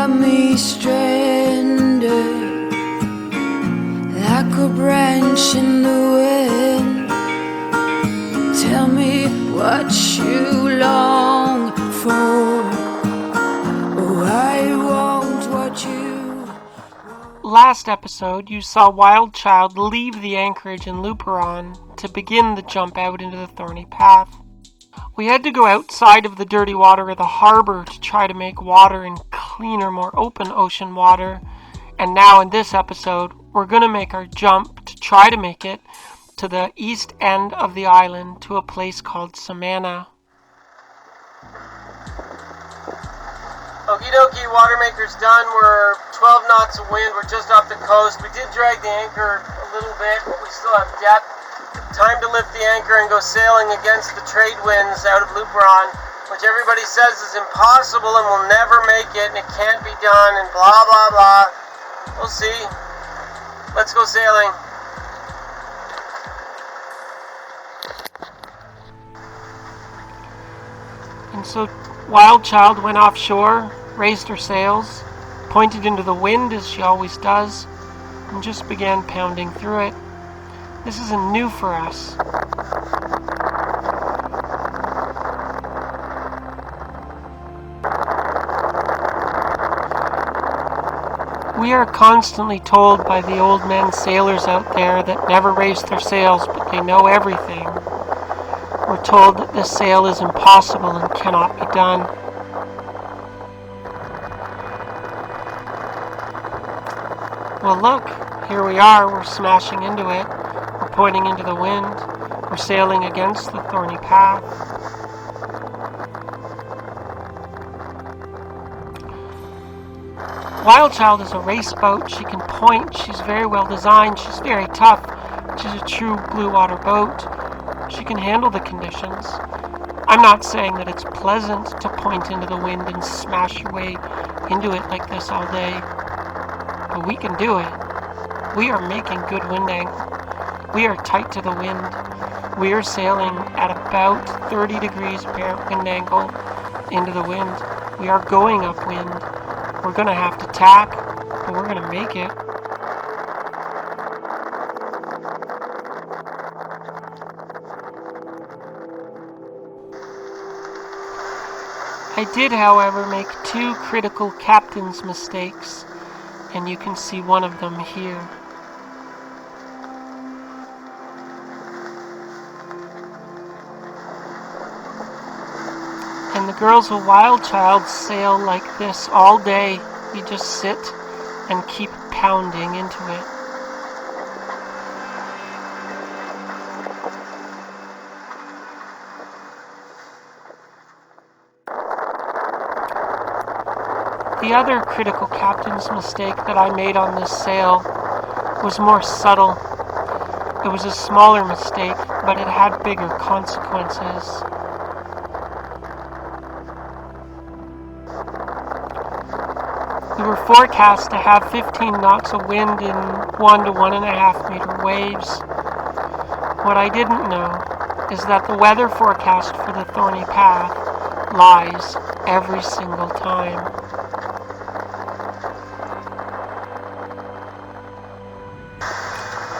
got me stranded like a branch in the wind. Tell me what you long for. Oh, I want what you... Last episode, you saw WildChild leave the anchorage in Luperon to begin the jump out into the thorny path. We had to go outside of the dirty water of the harbor to try to make water in cleaner, more open ocean water. And now in this episode, we're going to make our jump to try to make it to the east end of the island to a place called Samana. Okie dokie, water maker's done. We're 12 knots of wind. We're just off the coast. We did drag the anchor a little bit, but we still have depth. Time to lift the anchor and go sailing against the trade winds out of Luperon, which everybody says is impossible and we'll never make it and it can't be done and blah blah blah. We'll see. Let's go sailing. And so WildChild went offshore, raised her sails, pointed into the wind as she always does, and just began pounding through it. This isn't new for us. We are constantly told by the old men sailors out there that never raise their sails, but they know everything. We're told that this sail is impossible and cannot be done. Well, look, here we are, we're smashing into it. We're pointing into the wind. We're sailing against the thorny path. WildChild is a race boat. She can point. She's very well designed. She's very tough. She's a true blue water boat. She can handle the conditions. I'm not saying that it's pleasant to point into the wind and smash your way into it like this all day. But we can do it. We are making good wind angle. We are tight to the wind. We are sailing at about 30 degrees apparent wind angle into the wind. We are going upwind. We're going to have to tack, but we're going to make it. I did, however, make two critical captain's mistakes, and you can see one of them here. And the girls of WildChild sail like this all day. We just sit and keep pounding into it. The other critical captain's mistake that I made on this sail was more subtle. It was a smaller mistake, but it had bigger consequences. We were forecast to have 15 knots of wind in 1 to 1.5 meter waves. What I didn't know is that the weather forecast for the thorny path lies every single time.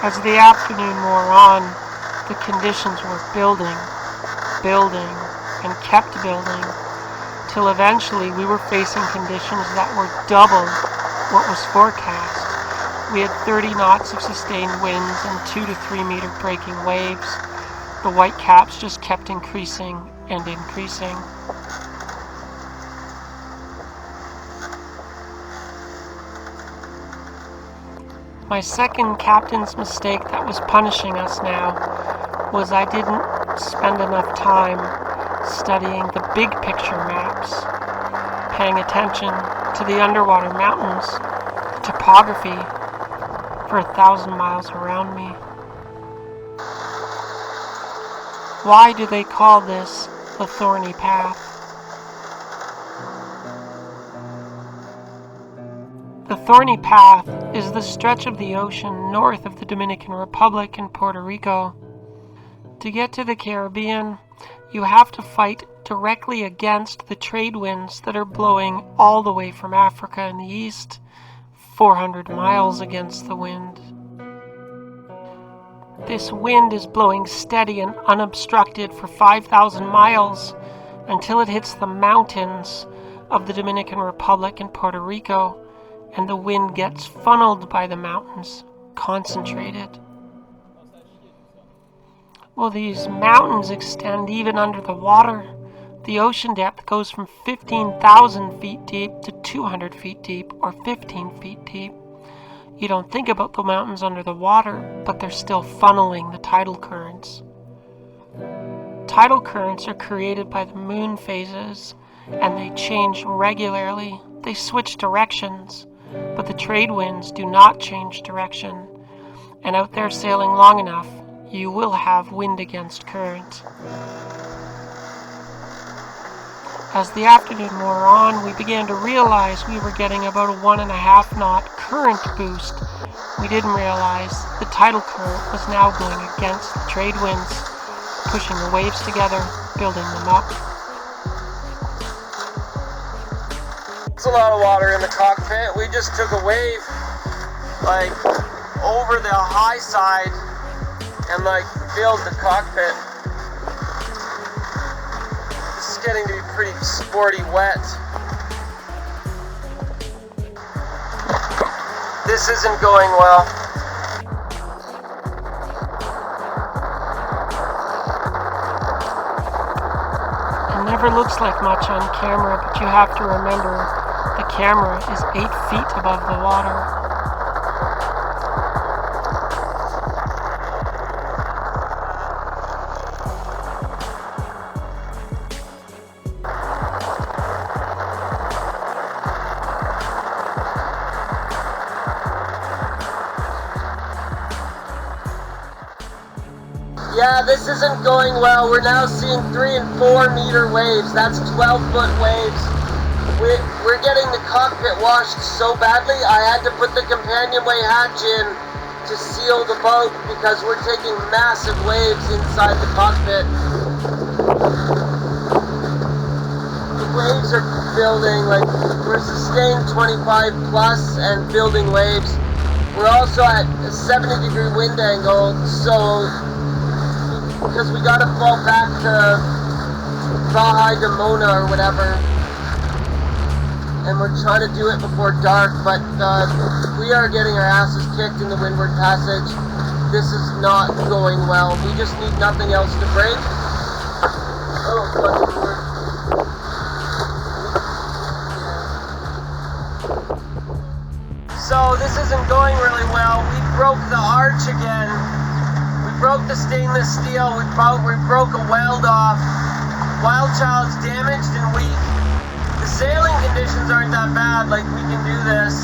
As the afternoon wore on, the conditions were building, and kept building, till eventually we were facing conditions that were double what was forecast. We had 30 knots of sustained winds and 2 to 3 meter breaking waves. The white caps just kept increasing and increasing. My second captain's mistake that was punishing us now was I didn't spend enough time studying the big picture maps, paying attention to the underwater mountains, topography for 1,000 miles around me. Why do they call this the thorny path? The thorny path is the stretch of the ocean north of the Dominican Republic and Puerto Rico. To get to the Caribbean, you have to fight directly against the trade winds that are blowing all the way from Africa in the east, 400 miles against the wind. This wind is blowing steady and unobstructed for 5,000 miles until it hits the mountains of the Dominican Republic and Puerto Rico, and the wind gets funneled by the mountains, concentrated. Well, these mountains extend even under the water. The ocean depth goes from 15,000 feet deep to 200 feet deep, or 15 feet deep. You don't think about the mountains under the water, but they're still funneling the tidal currents. Tidal currents are created by the moon phases, and they change regularly. They switch directions, but the trade winds do not change direction. And out there sailing long enough, you will have wind against current. As the afternoon wore on, we began to realize we were getting about a 1.5 knot current boost. We didn't realize the tidal current was now going against the trade winds, pushing the waves together, building them up. It's a lot of water in the cockpit. We just took a wave, like, over the high side and, like, filled the cockpit. This is getting to be pretty sporty wet. This isn't going well. It never looks like much on camera, but you have to remember the camera is 8 feet above the water. Yeah, this isn't going well. We're now seeing 3 and 4 meter waves. That's 12-foot waves. We're getting the cockpit washed so badly, I had to put the companionway hatch in to seal the boat because we're taking massive waves inside the cockpit. The waves are building, like, we're sustained 25 plus and building waves. We're also at a 70-degree wind angle, so because we gotta fall back to Baja de Mona or whatever, and we're trying to do it before dark, but we are getting our asses kicked in the windward passage. This is not going well. We just need nothing else to break. Oh, fucking Lord. So this isn't going really well. We broke the arch again. We broke the stainless steel. We broke a weld off. WildChild's damaged and weak. The sailing conditions aren't that bad. Like, we can do this.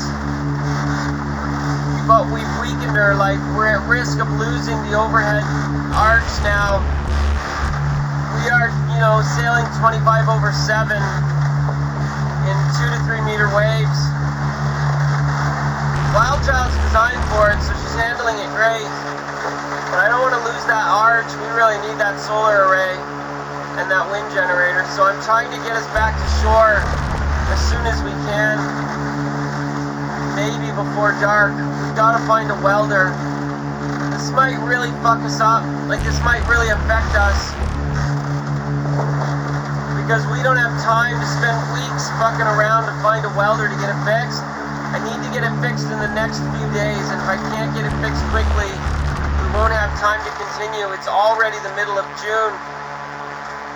But we've weakened her. Like, we're at risk of losing the overhead arch now. We are, sailing 25 over 7 in 2 to 3 meter waves. WildChild's designed for it, so she's handling it great. But I don't want to lose that arch. We really need that solar array and that wind generator. So I'm trying to get us back to shore as soon as we can. Maybe before dark. We've got to find a welder. This might really fuck us up. Like, this might really affect us. Because we don't have time to spend weeks fucking around to find a welder to get it fixed. I need to get it fixed in the next few days, and if I can't get it fixed quickly, we won't have time to continue. It's already the middle of June.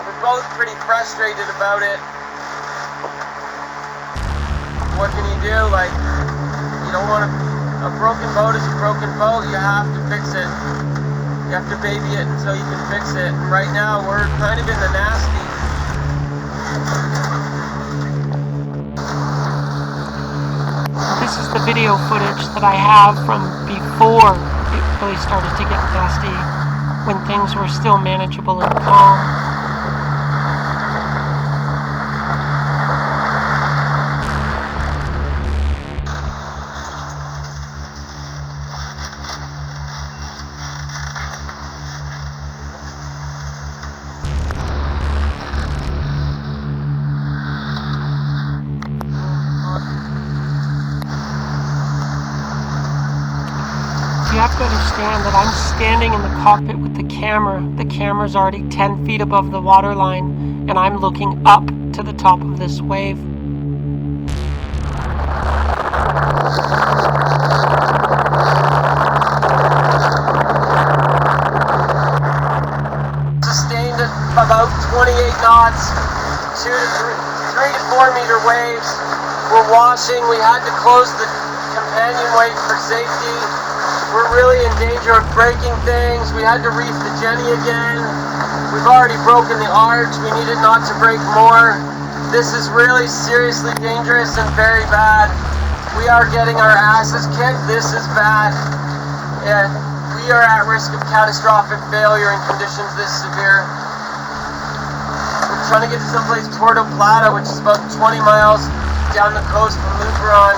We're both pretty frustrated about it. What can you do? Like, you don't want to... A broken boat is a broken boat. You have to fix it. You have to baby it until you can fix it. And right now, we're kind of in the nasty. This is the video footage that I have from before it really started to get nasty, when things were still manageable and calm. you have to understand that I'm standing in the cockpit with the camera. The camera's already 10 feet above the waterline, and I'm looking up to the top of this wave. Sustained at about 28 knots, 3 to 4 meter waves. We're washing. We had to close the companionway for safety. We're really in danger of breaking things. We had to reef the Jenny again. We've already broken the arch. We needed not to break more. This is really seriously dangerous and very bad. We are getting our asses kicked. This is bad. And we are at risk of catastrophic failure in conditions this severe. We're trying to get to someplace Puerto Plata, which is about 20 miles down the coast from Luperon.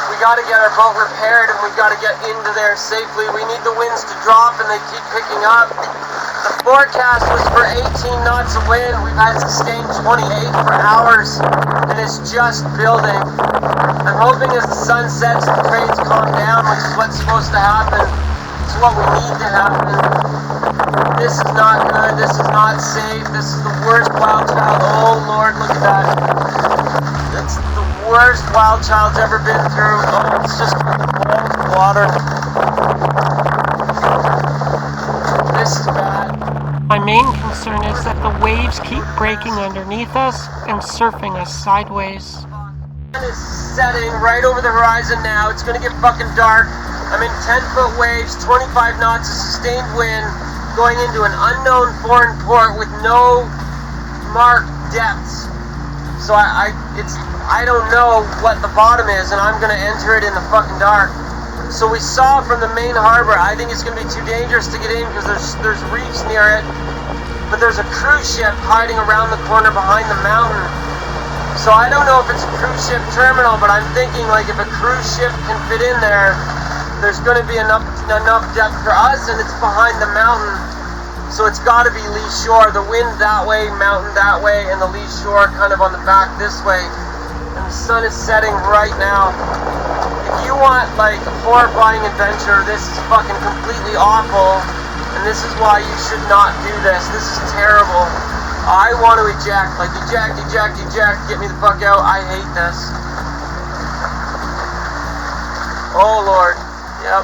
We got to get our boat repaired and we got to get into there safely. We need the winds to drop and they keep picking up. The forecast was for 18 knots of wind. We've had sustained 28 for hours and it's just building. I'm hoping as the sun sets the trades calm down, which is what's supposed to happen. It's what we need to happen. This is not good. This is not safe. This is the worst WildChild. Oh Lord, look at that. That's the worst WildChild's ever been through. Oh, it's just cold water. This is bad. My main concern is that the waves keep breaking underneath us and surfing us sideways. The sun is setting right over the horizon now. It's gonna get fucking dark. I'm in 10-foot waves, 25 knots of sustained wind, going into an unknown foreign port with no marked depths. So I don't know what the bottom is, and I'm gonna enter it in the fucking dark. So we saw from the main harbor. I think it's gonna be too dangerous to get in because there's reefs near it. But there's a cruise ship hiding around the corner behind the mountain. So I don't know if it's a cruise ship terminal, but I'm thinking like if a cruise ship can fit in there, there's going to be enough depth for us, and it's behind the mountain, so it's got to be lee shore. The wind that way, mountain that way, and the lee shore kind of on the back this way. And the sun is setting right now. If you want like a horrifying adventure, this is fucking completely awful, and this is why you should not do this. This is terrible. I want to eject, like eject, get me the fuck out. I hate this. Oh Lord. Yep.